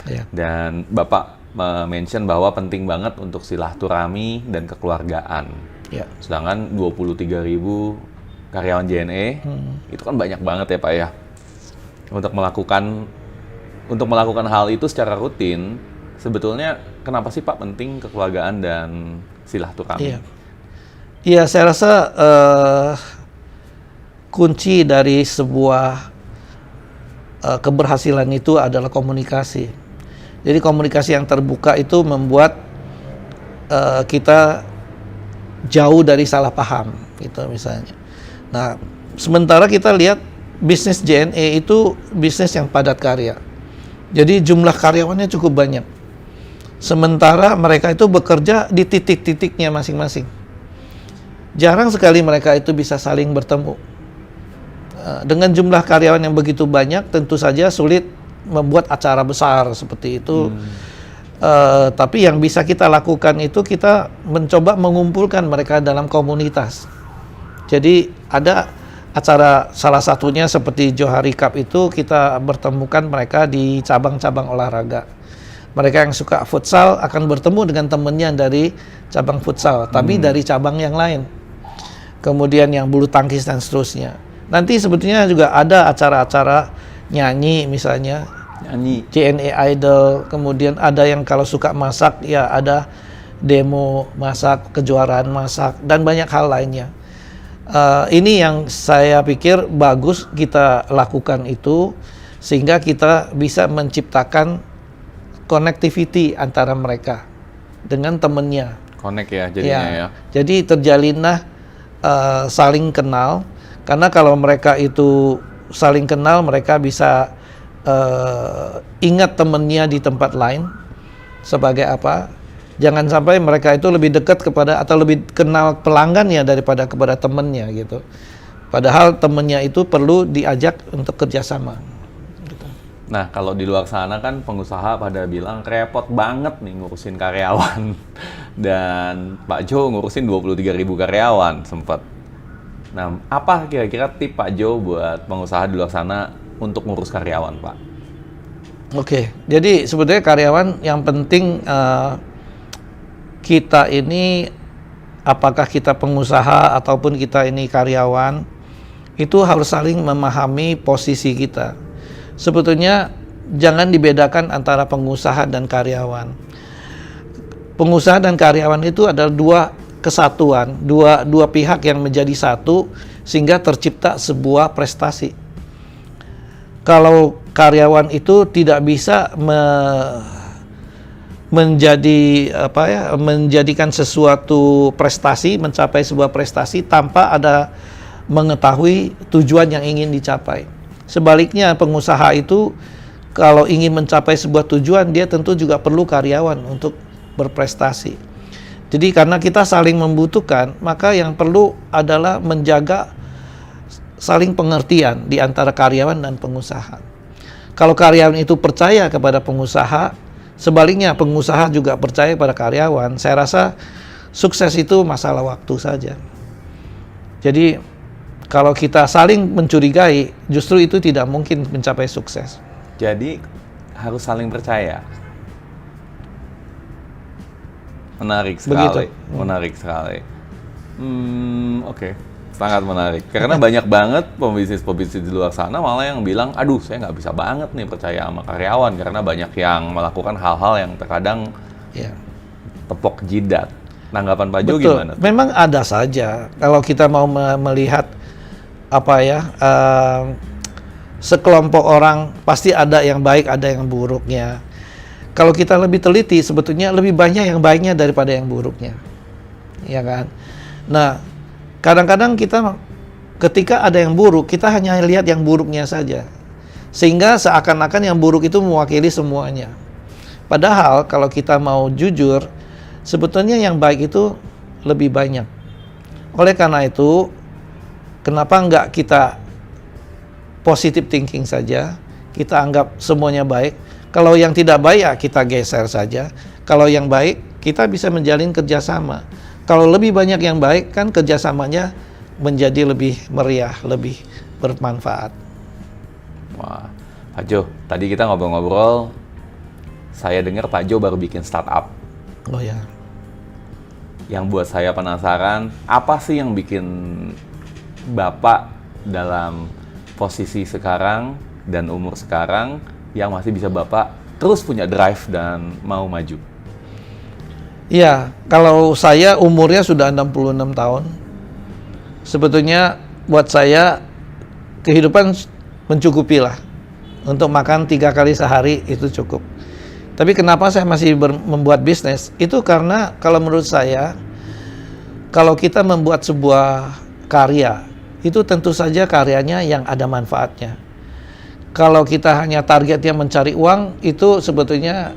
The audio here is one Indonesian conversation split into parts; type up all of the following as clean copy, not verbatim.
Iya. Dan Bapak mention bahwa penting banget untuk silaturahmi dan kekeluargaan. Ya. Sedangkan 23.000 karyawan JNE itu kan banyak banget ya Pak ya. Untuk melakukan hal itu secara rutin, sebetulnya kenapa sih Pak penting kekeluargaan dan silaturahmi? Iya. Iya, saya rasa kunci dari sebuah keberhasilan itu adalah komunikasi. Jadi komunikasi yang terbuka itu membuat kita jauh dari salah paham, gitu misalnya. Nah, sementara kita lihat bisnis JNE itu bisnis yang padat karya. Jadi jumlah karyawannya cukup banyak. Sementara mereka itu bekerja di titik-titiknya masing-masing. Jarang sekali mereka itu bisa saling bertemu. Dengan jumlah karyawan yang begitu banyak, tentu saja sulit membuat acara besar seperti itu. Tapi yang bisa kita lakukan itu kita mencoba mengumpulkan mereka dalam komunitas. Jadi ada acara salah satunya seperti Johari Cup itu kita bertemukan mereka di cabang-cabang olahraga. Mereka yang suka futsal akan bertemu dengan temannya dari cabang futsal, tapi dari cabang yang lain. Kemudian yang bulu tangkis dan seterusnya. Nanti sebetulnya juga ada acara-acara nyanyi misalnya. Nyanyi. JNE Idol, kemudian ada yang kalau suka masak, ya ada demo masak, kejuaraan masak, dan banyak hal lainnya. Ini yang saya pikir bagus kita lakukan itu, sehingga kita bisa menciptakan connectivity antara mereka dengan temennya. Connect ya jadinya ya. Jadi terjalinlah saling kenal, karena kalau mereka itu saling kenal, mereka bisa ingat temennya di tempat lain sebagai apa. Jangan sampai mereka itu lebih dekat kepada atau lebih kenal pelanggannya daripada kepada temennya gitu. Padahal temennya itu perlu diajak untuk kerjasama. Gitu. Nah, kalau di luar sana kan pengusaha pada bilang repot banget nih ngurusin karyawan. Dan Pak Jo ngurusin 23.000 karyawan sempat. Nah, apa kira-kira tip Pak Jo buat pengusaha di luar sana untuk ngurus karyawan, Pak? Oke, jadi sebetulnya karyawan yang penting kita ini, apakah kita pengusaha ataupun kita ini karyawan, itu harus saling memahami posisi kita. Sebetulnya jangan dibedakan antara pengusaha dan karyawan. Pengusaha dan karyawan itu adalah dua kesatuan, dua pihak yang menjadi satu sehingga tercipta sebuah prestasi. Kalau karyawan itu tidak bisa menjadikan sesuatu prestasi, mencapai sebuah prestasi tanpa ada mengetahui tujuan yang ingin dicapai. Sebaliknya pengusaha itu kalau ingin mencapai sebuah tujuan, dia tentu juga perlu karyawan untuk berprestasi. Jadi karena kita saling membutuhkan, maka yang perlu adalah menjaga saling pengertian di antara karyawan dan pengusaha. Kalau karyawan itu percaya kepada pengusaha, sebaliknya pengusaha juga percaya pada karyawan, saya rasa sukses itu masalah waktu saja. Jadi kalau kita saling mencurigai, justru itu tidak mungkin mencapai sukses. Jadi harus saling percaya. Menarik sekali. Begitu. Menarik sekali. Oke. Sangat menarik. Karena banyak banget pembisnis-pembisnis di luar sana malah yang bilang, aduh saya nggak bisa banget nih percaya sama karyawan. Karena banyak yang melakukan hal-hal yang terkadang tepok jidat. Tanggapan Pak Jo gimana? Memang ada saja. Kalau kita mau melihat sekelompok orang, pasti ada yang baik, ada yang buruknya. Kalau kita lebih teliti, sebetulnya lebih banyak yang baiknya daripada yang buruknya, ya kan? Nah, kadang-kadang kita ketika ada yang buruk, kita hanya lihat yang buruknya saja, sehingga seakan-akan yang buruk itu mewakili semuanya. Padahal kalau kita mau jujur, sebetulnya yang baik itu lebih banyak. Oleh karena itu, kenapa enggak kita positive thinking saja, kita anggap semuanya baik. Kalau yang tidak baik, ya kita geser saja. Kalau yang baik, kita bisa menjalin kerjasama. Kalau lebih banyak yang baik, kan kerjasamanya menjadi lebih meriah, lebih bermanfaat. Wah, Pak Jo, tadi kita ngobrol-ngobrol saya dengar Pak Jo baru bikin startup. Oh ya. Yang buat saya penasaran, apa sih yang bikin Bapak dalam posisi sekarang dan umur sekarang yang masih bisa Bapak terus punya drive dan mau maju? Iya, kalau saya umurnya sudah 66 tahun. Sebetulnya buat saya kehidupan mencukupi lah. Untuk makan 3 kali sehari itu cukup. Tapi kenapa saya masih membuat bisnis? Itu karena kalau menurut saya, kalau kita membuat sebuah karya, itu tentu saja karyanya yang ada manfaatnya. Kalau kita hanya targetnya mencari uang, itu sebetulnya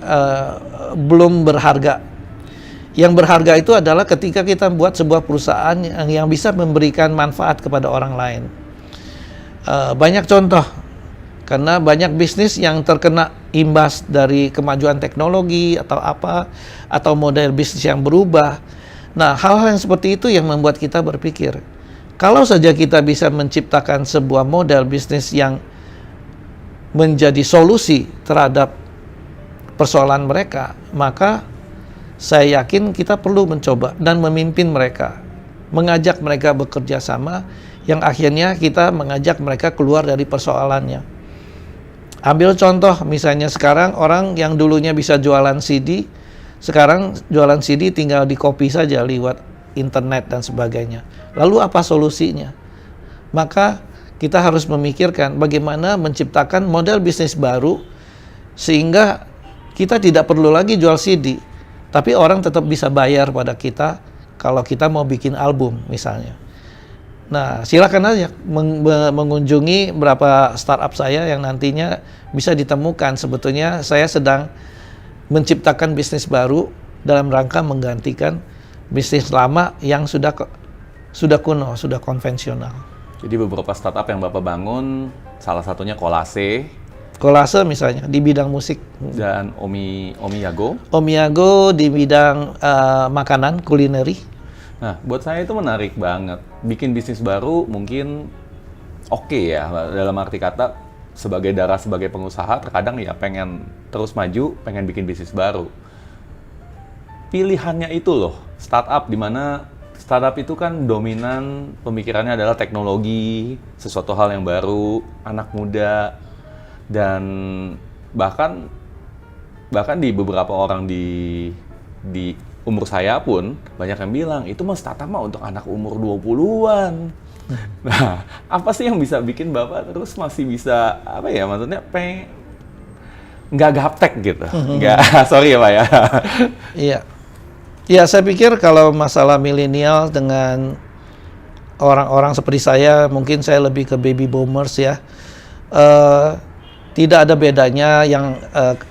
belum berharga. Yang berharga itu adalah ketika kita buat sebuah perusahaan yang bisa memberikan manfaat kepada orang lain. Banyak contoh, karena banyak bisnis yang terkena imbas dari kemajuan teknologi atau apa, atau model bisnis yang berubah. Nah, hal-hal yang seperti itu yang membuat kita berpikir, kalau saja kita bisa menciptakan sebuah model bisnis yang menjadi solusi terhadap persoalan mereka, maka saya yakin kita perlu mencoba dan memimpin mereka, mengajak mereka bekerja sama, yang akhirnya kita mengajak mereka keluar dari persoalannya. Ambil contoh, misalnya sekarang orang yang dulunya bisa jualan CD, sekarang jualan CD tinggal di copy saja lewat internet dan sebagainya. Lalu apa solusinya? Maka kita harus memikirkan bagaimana menciptakan model bisnis baru sehingga kita tidak perlu lagi jual CD, tapi orang tetap bisa bayar pada kita kalau kita mau bikin album misalnya. Nah, silakan aja mengunjungi beberapa startup saya yang nantinya bisa ditemukan. Sebetulnya saya sedang menciptakan bisnis baru dalam rangka menggantikan bisnis lama yang sudah kuno, sudah konvensional. Jadi beberapa startup yang Bapak bangun, salah satunya Kolase. Kolase misalnya di bidang musik. Dan Omiyago. Omiyago di bidang makanan, kulineri. Nah, buat saya itu menarik banget. Bikin bisnis baru mungkin oke ya, dalam arti kata sebagai pengusaha terkadang ya pengen terus maju, pengen bikin bisnis baru. Pilihannya itu loh, startup, di mana startup itu kan dominan pemikirannya adalah teknologi, sesuatu hal yang baru, anak muda, dan bahkan di beberapa orang di umur saya pun banyak yang bilang itu mah startup mah untuk anak umur 20-an. Nah, apa sih yang bisa bikin Bapak terus masih bisa maksudnya nggak gaptek gitu? Nggak, sorry ya Pak ya. Iya. Ya, saya pikir kalau masalah milenial dengan orang-orang seperti saya, mungkin saya lebih ke baby boomers ya. Tidak ada bedanya yang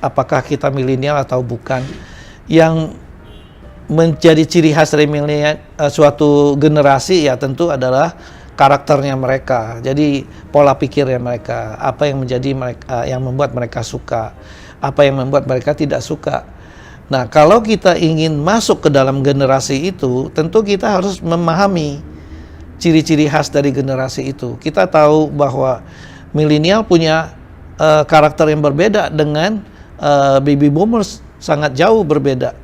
apakah kita milenial atau bukan. Yang menjadi ciri khas dari milenial suatu generasi ya tentu adalah karakternya mereka. Jadi pola pikirnya mereka, apa yang menjadi mereka, yang membuat mereka suka, apa yang membuat mereka tidak suka. Nah, kalau kita ingin masuk ke dalam generasi itu, tentu kita harus memahami ciri-ciri khas dari generasi itu. Kita tahu bahwa milenial punya karakter yang berbeda dengan baby boomers, sangat jauh berbeda.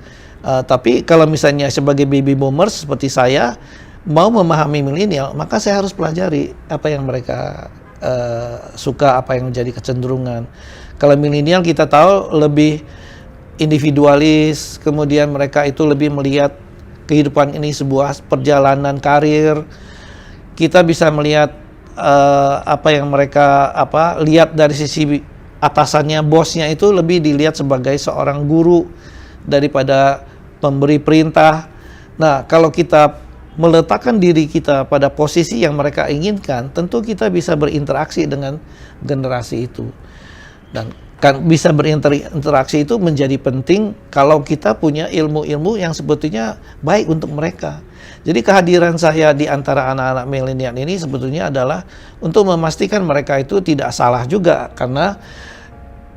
Tapi kalau misalnya sebagai baby boomers seperti saya mau memahami milenial, maka saya harus pelajari apa yang mereka suka, apa yang menjadi kecenderungan. Kalau milenial kita tahu lebih individualis, kemudian mereka itu lebih melihat kehidupan ini sebuah perjalanan karir. Kita bisa melihat apa yang mereka lihat dari sisi atasannya, bosnya itu lebih dilihat sebagai seorang guru daripada pemberi perintah. Nah, kalau kita meletakkan diri kita pada posisi yang mereka inginkan, tentu kita bisa berinteraksi dengan generasi itu. Dan kan bisa berinteraksi itu menjadi penting kalau kita punya ilmu-ilmu yang sebetulnya baik untuk mereka. Jadi kehadiran saya di antara anak-anak milenial ini sebetulnya adalah untuk memastikan mereka itu tidak salah juga, karena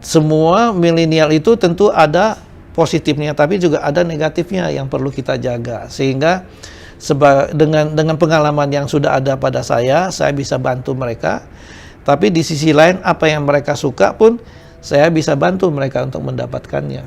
semua milenial itu tentu ada positifnya tapi juga ada negatifnya yang perlu kita jaga. Sehingga dengan pengalaman yang sudah ada pada saya bisa bantu mereka. Tapi di sisi lain apa yang mereka suka pun saya bisa bantu mereka untuk mendapatkannya.